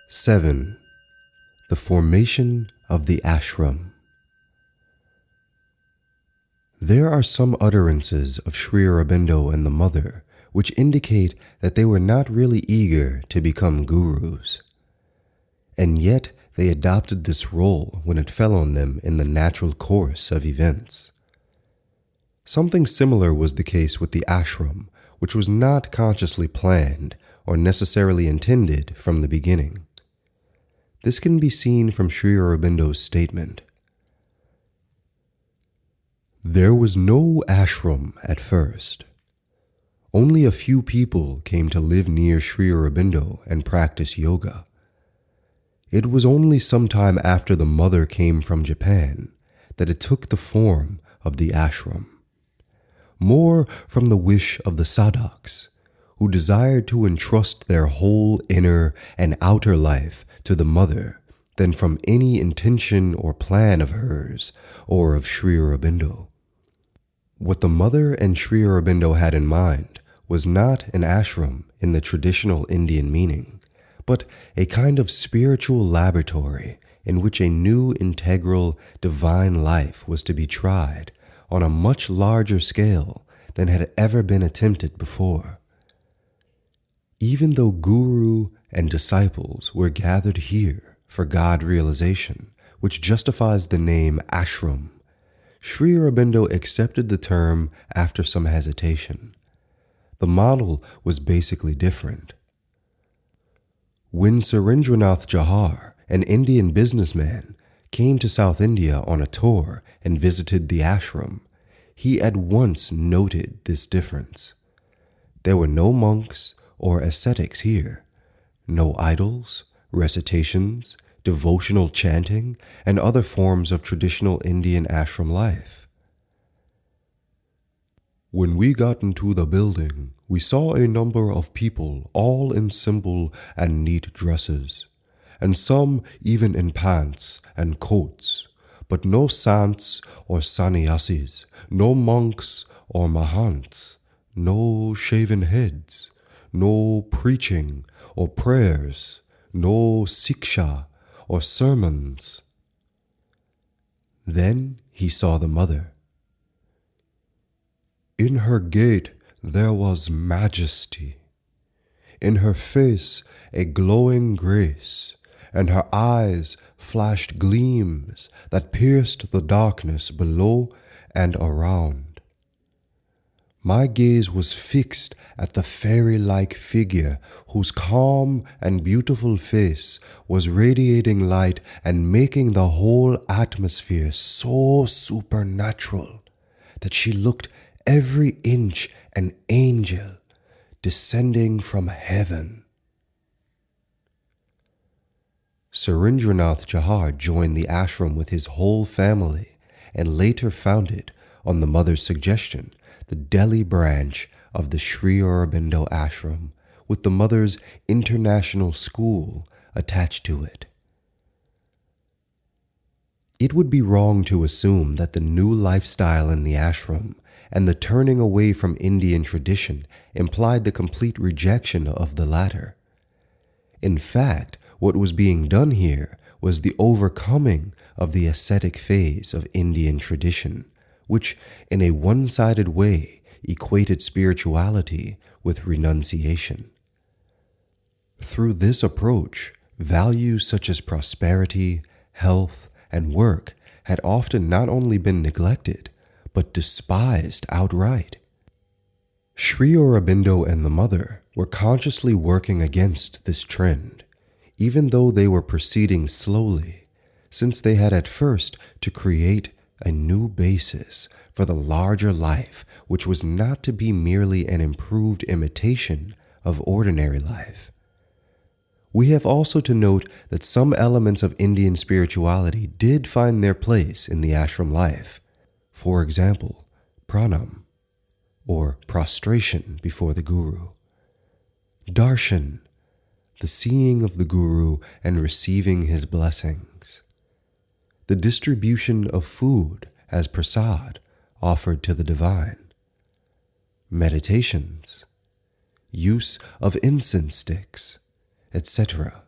7. The formation of the ashram. There are some utterances of Sri Aurobindo and the mother which indicate that they were not really eager to become gurus. And yet they adopted this role when it fell on them in the natural course of events. Something similar was the case with the ashram, which was not consciously planned or necessarily intended from the beginning. This can be seen from Sri Aurobindo's statement. There was no ashram at first. Only a few people came to live near Sri Aurobindo and practice yoga. It was only some time after the mother came from Japan that it took the form of the ashram. More from the wish of the sadhaks, who desired to entrust their whole inner and outer life to the mother, than from any intention or plan of hers or of Sri Aurobindo. What the mother and Sri Aurobindo had in mind was not an ashram in the traditional Indian meaning, but a kind of spiritual laboratory in which a new integral divine life was to be tried on a much larger scale than had ever been attempted before. Even though guru and disciples were gathered here for God realization, which justifies the name ashram, Sri Aurobindo accepted the term after some hesitation. The model was basically different. When Surendranath Jahar, an Indian businessman, came to South India on a tour and visited the ashram, he at once noted this difference. There were no monks or ascetics here, no idols, recitations, devotional chanting, and other forms of traditional Indian ashram life. When we got into the building, we saw a number of people all in simple and neat dresses, and some even in pants and coats, but no sants or sannyasis, no monks or mahants, no shaven heads, no preaching or prayers, no siksha or sermons. Then he saw the mother. In her gait there was majesty, in her face a glowing grace, and her eyes flashed gleams that pierced the darkness below and around. My gaze was fixed at the fairy-like figure whose calm and beautiful face was radiating light and making the whole atmosphere so supernatural that she looked every inch an angel descending from heaven. Surendranath Jahar joined the ashram with his whole family and later founded, on the mother's suggestion, the Delhi branch of the Sri Aurobindo ashram with the mother's international school attached to it. It would be wrong to assume that the new lifestyle in the ashram and the turning away from Indian tradition implied the complete rejection of the latter. In fact, what was being done here was the overcoming of the ascetic phase of Indian tradition, which in a one-sided way equated spirituality with renunciation. Through this approach, values such as prosperity, health, and work had often not only been neglected, but despised outright. Sri Aurobindo and the mother were consciously working against this trend, even though they were proceeding slowly, since they had at first to create a new basis for the larger life, which was not to be merely an improved imitation of ordinary life. We have also to note that some elements of Indian spirituality did find their place in the ashram life. For example, pranam, or prostration before the guru; darshan, the seeing of the guru and receiving his blessings; the distribution of food as prasad offered to the divine; meditations; use of incense sticks, etc.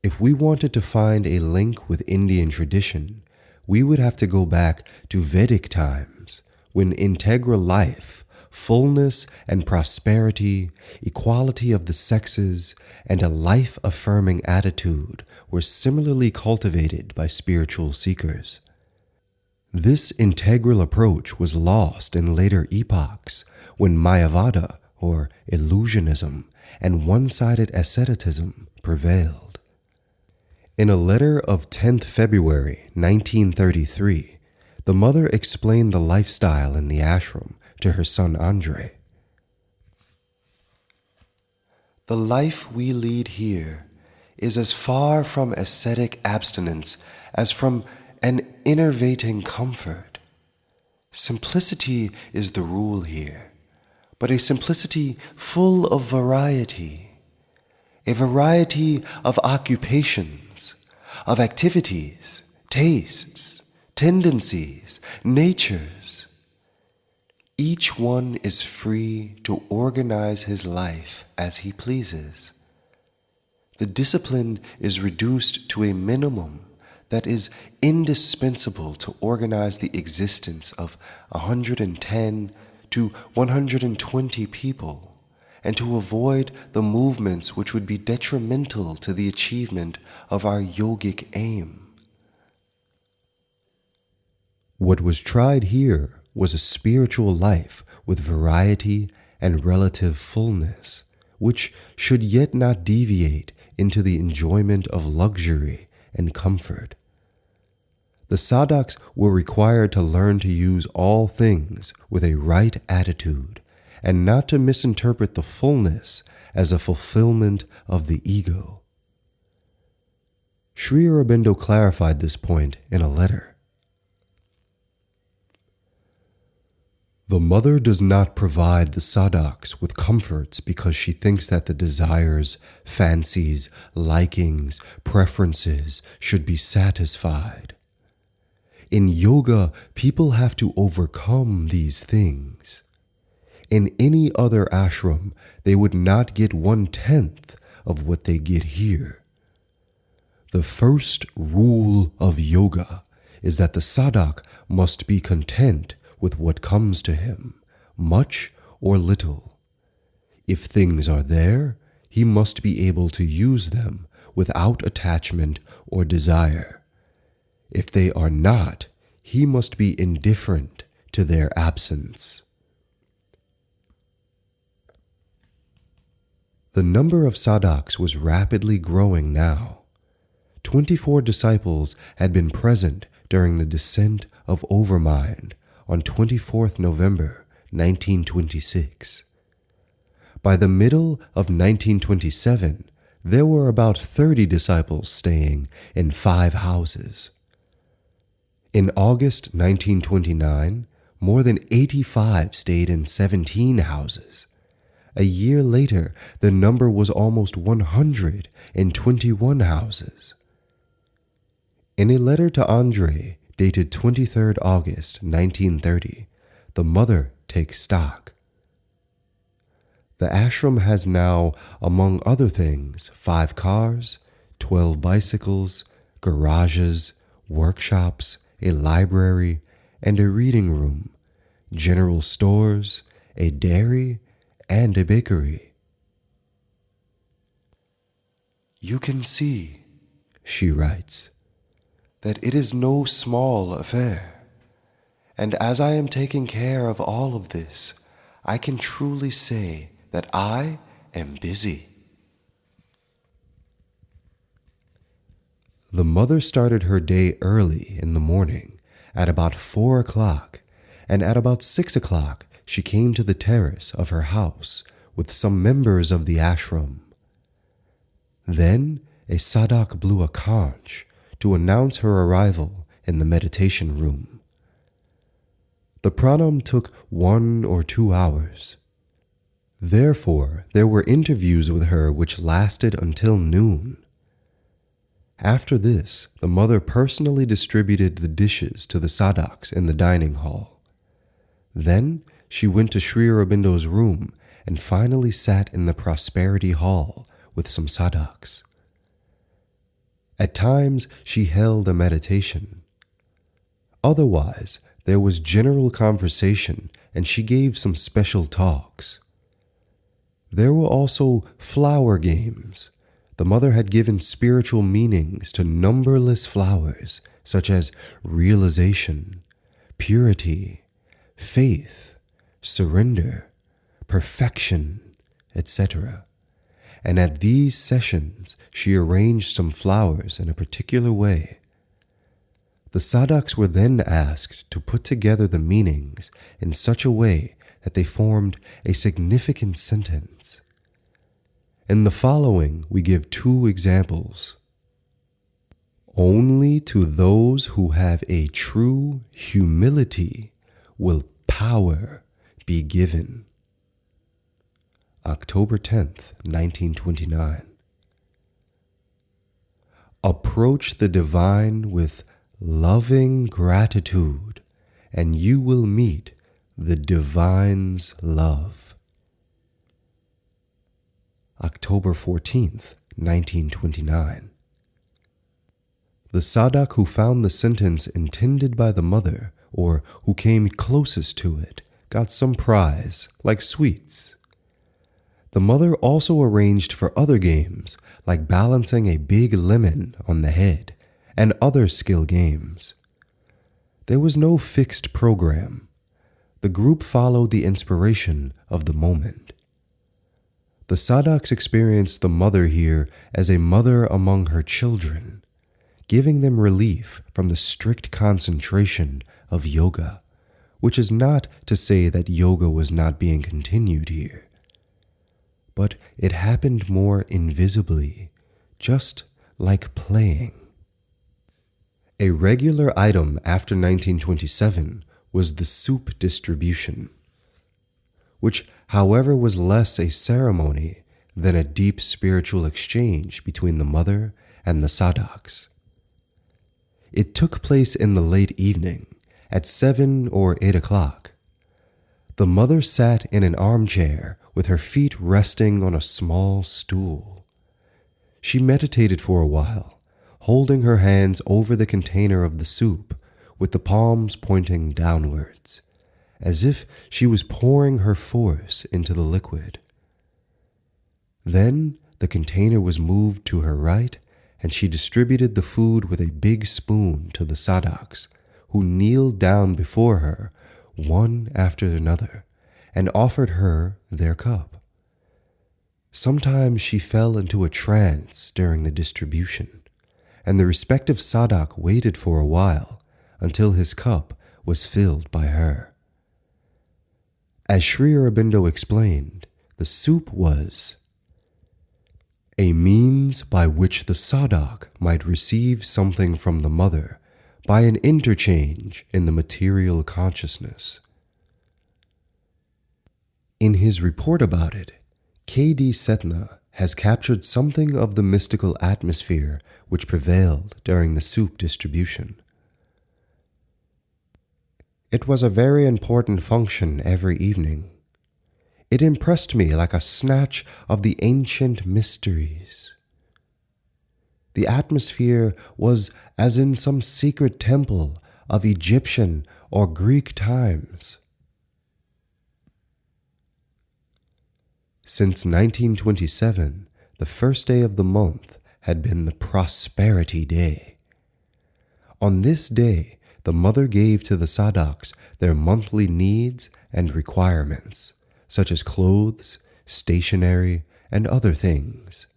If we wanted to find a link with Indian tradition, we would have to go back to Vedic times, when integral life, fullness and prosperity, equality of the sexes, and a life-affirming attitude were similarly cultivated by spiritual seekers. This integral approach was lost in later epochs when Mayavada, or illusionism, and one-sided asceticism prevailed. In a letter of 10th February 1933, the mother explained the lifestyle in the ashram to her son Andre. The life we lead here is as far from ascetic abstinence as from an enervating comfort. Simplicity is the rule here, but a simplicity full of variety, a variety of occupations, of activities, tastes, tendencies, natures. Each one is free to organize his life as he pleases. The discipline is reduced to a minimum that is indispensable to organize the existence of 110 to 120 people, and to avoid the movements which would be detrimental to the achievement of our yogic aim. What was tried here was a spiritual life with variety and relative fullness, which should yet not deviate into the enjoyment of luxury and comfort. The sadhaks were required to learn to use all things with a right attitude and not to misinterpret the fullness as a fulfillment of the ego. Sri Aurobindo clarified this point in a letter. The mother does not provide the sadhaks with comforts because she thinks that the desires, fancies, likings, preferences should be satisfied. In yoga, people have to overcome these things. In any other ashram, they would not get 1/10 of what they get here. The first rule of yoga is that the sadhak must be content with what comes to him, much or little. If things are there, he must be able to use them without attachment or desire. If they are not, he must be indifferent to their absence. The number of sadhaks was rapidly growing now. 24 disciples had been present during the descent of Overmind on 24th November 1926. By the middle of 1927, there were about 30 disciples staying in 5 houses. In August 1929, more than 85 stayed in 17 houses. A year later, the number was almost 100 in 21 houses. In a letter to Andre, dated 23rd August 1930, the mother takes stock. The ashram has now, among other things, 5 cars, 12 bicycles, garages, workshops, a library, and a reading room, general stores, a dairy, and a bakery. You can see, she writes, that it is no small affair, and as I am taking care of all of this, I can truly say that I am busy. The mother started her day early in the morning, at about 4 o'clock, and at about 6 o'clock she came to the terrace of her house with some members of the ashram. Then a sadhak blew a conch to announce her arrival in the meditation room. The pranam took 1 or 2 hours. Therefore, there were interviews with her which lasted until noon. After this, the mother personally distributed the dishes to the sadhaks in the dining hall. Then she went to Sri Aurobindo's room and finally sat in the prosperity hall with some sadhaks. At times, she held a meditation. Otherwise, there was general conversation and she gave some special talks. There were also flower games. The mother had given spiritual meanings to numberless flowers, such as realization, purity, faith, surrender, perfection, etc. And at these sessions, she arranged some flowers in a particular way. The sadhaks were then asked to put together the meanings in such a way that they formed a significant sentence. In the following, we give two examples. Only to those who have a true humility will power be given. October 10th, 1929. Approach the divine with loving gratitude, and you will meet the divine's love. October 14th, 1929. The sadhak who found the sentence intended by the mother, or who came closest to it, got some prize, like sweets. The mother also arranged for other games, like balancing a big lemon on the head, and other skill games. There was no fixed program. The group followed the inspiration of the moment. The sadhaks experienced the mother here as a mother among her children, giving them relief from the strict concentration of yoga, which is not to say that yoga was not being continued here. But it happened more invisibly, just like playing. A regular item after 1927 was the soup distribution, which, however, was less a ceremony than a deep spiritual exchange between the mother and the sadhaks. It took place in the late evening, at 7 or 8 o'clock. The mother sat in an armchair with her feet resting on a small stool. She meditated for a while, holding her hands over the container of the soup with the palms pointing downwards, as if she was pouring her force into the liquid. Then the container was moved to her right, and she distributed the food with a big spoon to the sadhaks, who kneeled down before her, one after another, and offered her their cup. Sometimes she fell into a trance during the distribution, and the respective sadhak waited for a while until his cup was filled by her. As Sri Aurobindo explained, the soup was a means by which the sadhak might receive something from the mother by an interchange in the material consciousness. In his report about it, K.D. Setna has captured something of the mystical atmosphere which prevailed during the soup distribution. It was a very important function every evening. It impressed me like a snatch of the ancient mysteries. The atmosphere was as in some secret temple of Egyptian or Greek times. Since 1927, the first day of the month had been the Prosperity Day. On this day, the mother gave to the sadhaks their monthly needs and requirements, such as clothes, stationery, and other things.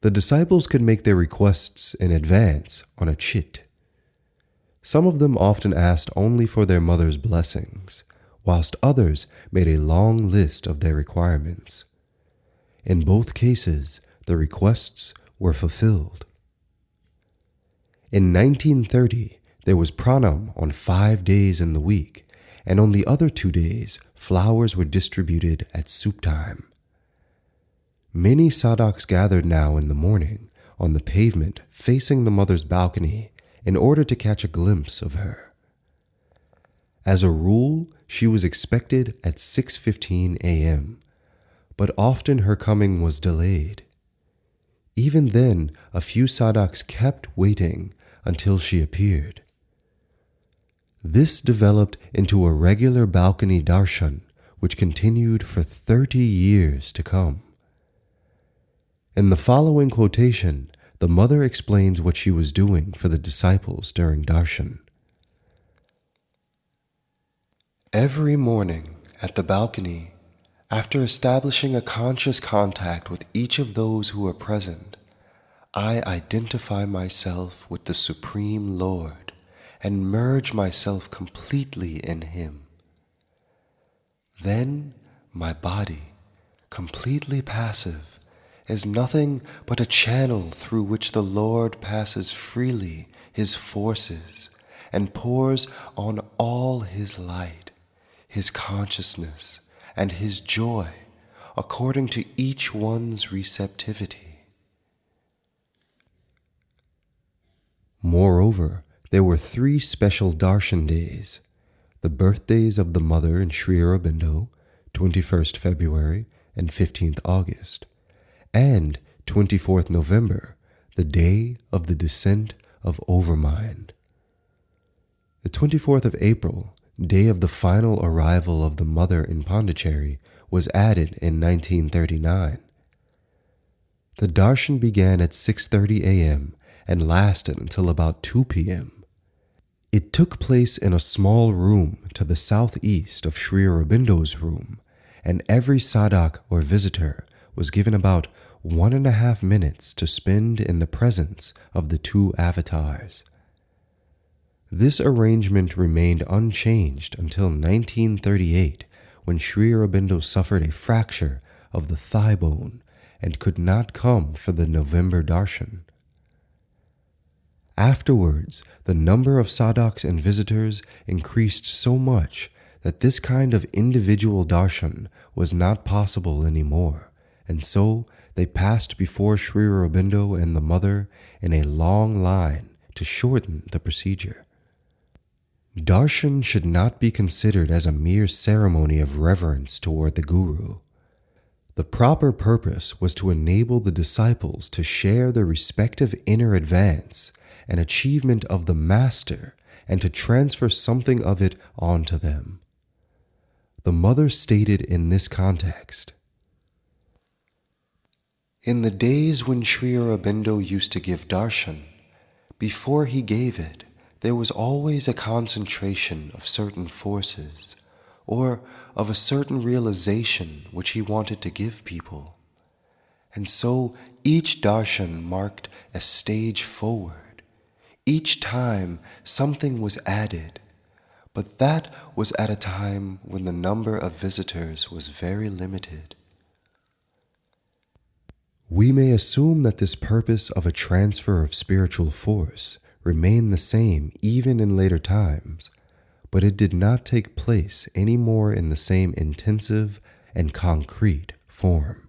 The disciples could make their requests in advance on a chit. Some of them often asked only for their mother's blessings, whilst others made a long list of their requirements. In both cases, the requests were fulfilled. In 1930, there was pranam on 5 days in the week, and on the other 2 days, flowers were distributed at soup time. Many sadhaks gathered now in the morning on the pavement facing the mother's balcony in order to catch a glimpse of her. As a rule, she was expected at 6:15 a.m., but often her coming was delayed. Even then, a few sadhaks kept waiting until she appeared. This developed into a regular balcony darshan, which continued for 30 years to come. In the following quotation, the mother explains what she was doing for the disciples during darshan. Every morning at the balcony, after establishing a conscious contact with each of those who are present, I identify myself with the Supreme Lord and merge myself completely in Him. Then my body, completely passive, is nothing but a channel through which the Lord passes freely His forces and pours on all His light, His consciousness, and His joy according to each one's receptivity. Moreover, there were 3 special darshan days: the birthdays of the mother in Sri Aurobindo, 21st February and 15th August, and 24th November, the day of the descent of Overmind. The 24th of April, day of the final arrival of the mother in Pondicherry, was added in 1939. The darshan began at 6:30 a.m. and lasted until about 2 p.m. It took place in a small room to the southeast of Sri Aurobindo's room, and every sadhak or visitor was given about 1.5 minutes to spend in the presence of the 2 avatars. This arrangement remained unchanged until 1938, when Sri Aurobindo suffered a fracture of the thigh bone and could not come for the November darshan. Afterwards, the number of sadhaks and visitors increased so much that this kind of individual darshan was not possible anymore, and so they passed before Sri Aurobindo and the mother in a long line to shorten the procedure. Darshan should not be considered as a mere ceremony of reverence toward the Guru. The proper purpose was to enable the disciples to share their respective inner advance and achievement of the Master and to transfer something of it onto them. The mother stated in this context, "In the days when Sri Aurobindo used to give darshan, before he gave it, there was always a concentration of certain forces, or of a certain realization which he wanted to give people. And so each darshan marked a stage forward. Each time something was added, but that was at a time when the number of visitors was very limited." We may assume that this purpose of a transfer of spiritual force remained the same even in later times, but it did not take place any more in the same intensive and concrete form.